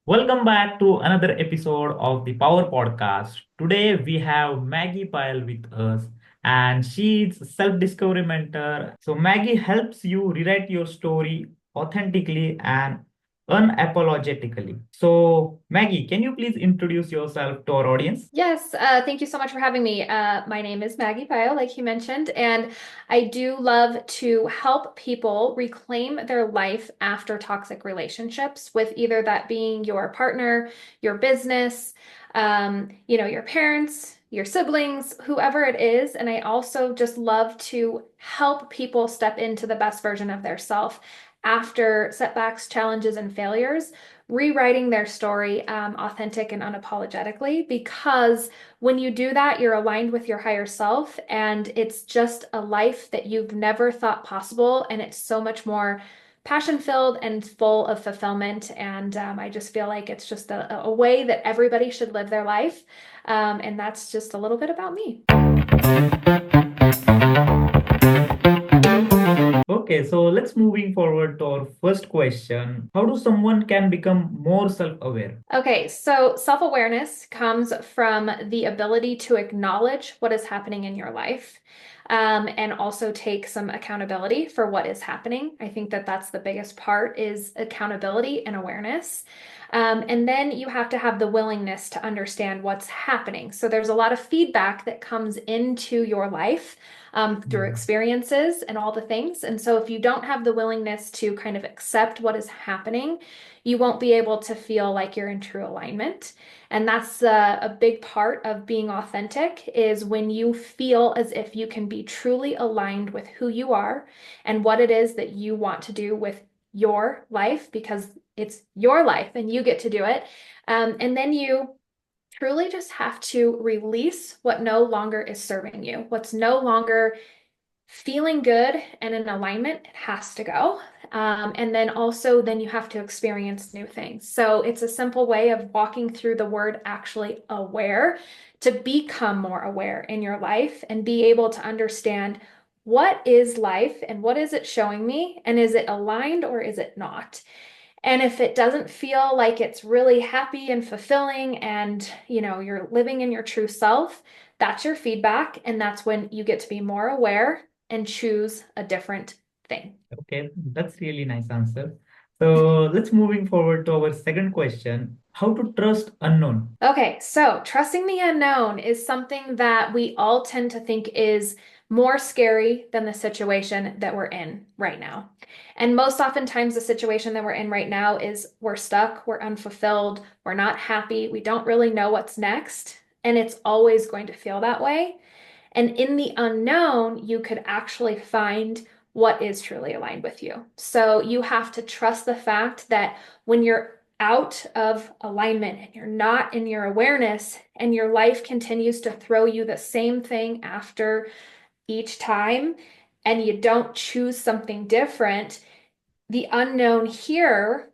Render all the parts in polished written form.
Welcome back to another episode of the Power Podcast. Today we have Maggie Pyle with us, and she's self-discovery mentor. So Maggie helps you rewrite your story authentically and unapologetically. So Maggie, can you please introduce yourself to our audience? Yes, thank you so much for having me. My name is Maggie Pyle, like you mentioned, and I do love to help people reclaim their life after toxic relationships, with either that being your partner, your business, your parents, your siblings, whoever it is. And I also just love to help people step into the best version of their self after setbacks, challenges, and failures, rewriting their story authentic and unapologetically, because when you do that, you're aligned with your higher self, and it's just a life that you've never thought possible. And it's so much more passion filled and full of fulfillment. And I just feel like it's just a way that everybody should live their life. And that's just a little bit about me. Okay, so let's moving forward to our first question. How do someone can become more self-aware? Okay, so self-awareness comes from the ability to acknowledge what is happening in your life, and also take some accountability for what is happening. I think that that's the biggest part, is accountability and awareness. And then you have to have the willingness to understand what's happening. So there's a lot of feedback that comes into your life through Yeah. experiences and all the things. And so if you don't have the willingness to kind of accept what is happening, you won't be able to feel like you're in true alignment. And that's a big part of being authentic, is when you feel as if you can be truly aligned with who you are and what it is that you want to do with your life, because it's your life and you get to do it. And then you truly just have to release what no longer is serving you, what's no longer feeling good and in alignment. It has to go. And then also, then you have to experience new things. So it's a simple way of walking through the word actually aware, to become more aware in your life and be able to understand what is life and what is it showing me, and is it aligned or is it not? And if it doesn't feel like it's really happy and fulfilling, and you're living in your true self, that's your feedback, and that's when you get to be more aware and choose a different thing. Okay, that's really nice answer. So let's moving forward to our second question. How to trust unknown? Okay, so trusting the unknown is something that we all tend to think is more scary than the situation that we're in right now. And most oftentimes, the situation that we're in right now is we're stuck, we're unfulfilled, we're not happy, we don't really know what's next, and it's always going to feel that way. And in the unknown, you could actually find what is truly aligned with you. So you have to trust the fact that when you're out of alignment and you're not in your awareness, and your life continues to throw you the same thing after each time, and you don't choose something different, the unknown here,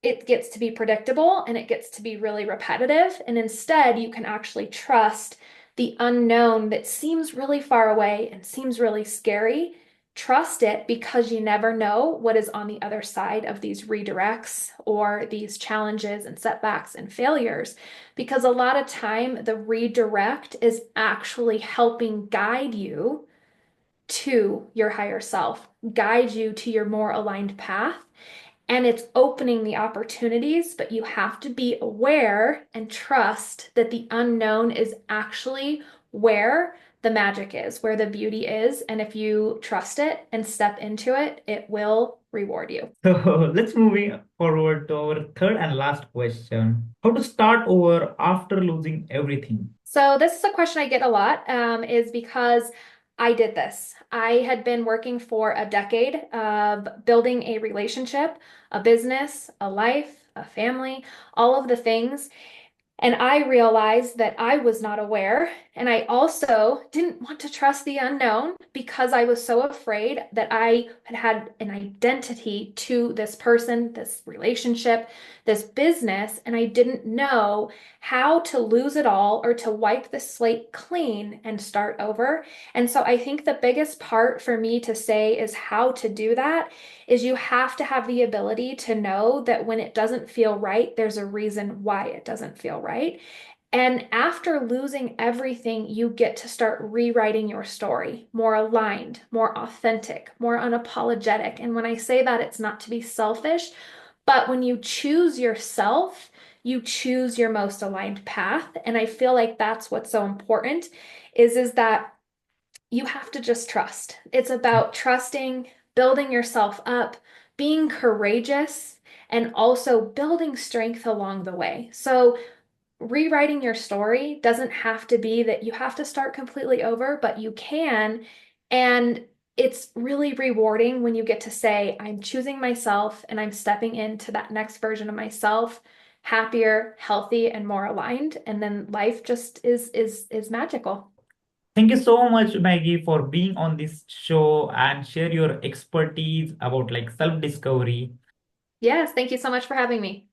it gets to be predictable and it gets to be really repetitive. And instead, you can actually trust the unknown that seems really far away and seems really scary. Trust it, because you never know what is on the other side of these redirects or these challenges and setbacks and failures. Because a lot of time, the redirect is actually helping guide you to your higher self, guide you to your more aligned path, and it's opening the opportunities. But you have to be aware and trust that the unknown is actually where the magic is, where the beauty is. And if you trust it and step into it, it will reward you. So let's moving forward to our third and last question. How to start over after losing everything? So this is a question I get a lot, is because I did this. I had been working for a decade of building a relationship, a business, a life, a family, all of the things. And I realized that I was not aware. And I also didn't want to trust the unknown because I was so afraid that I had had an identity to this person, this relationship, this business, and I didn't know how to lose it all or to wipe the slate clean and start over. And so I think the biggest part for me to say is how to do that is you have to have the ability to know that when it doesn't feel right, there's a reason why it doesn't feel right. And after losing everything, you get to start rewriting your story more aligned, more authentic, more unapologetic. And when I say that, it's not to be selfish, but when you choose yourself, you choose your most aligned path. And I feel like that's what's so important is that you have to just trust. It's about trusting, building yourself up, being courageous, and also building strength along the way. So, rewriting your story doesn't have to be that you have to start completely over, but you can. And it's really rewarding when you get to say, I'm choosing myself and I'm stepping into that next version of myself, happier, healthy, and more aligned. And then life just is magical. Thank you so much, Maggie, for being on this show and share your expertise about like self-discovery. Yes, thank you so much for having me.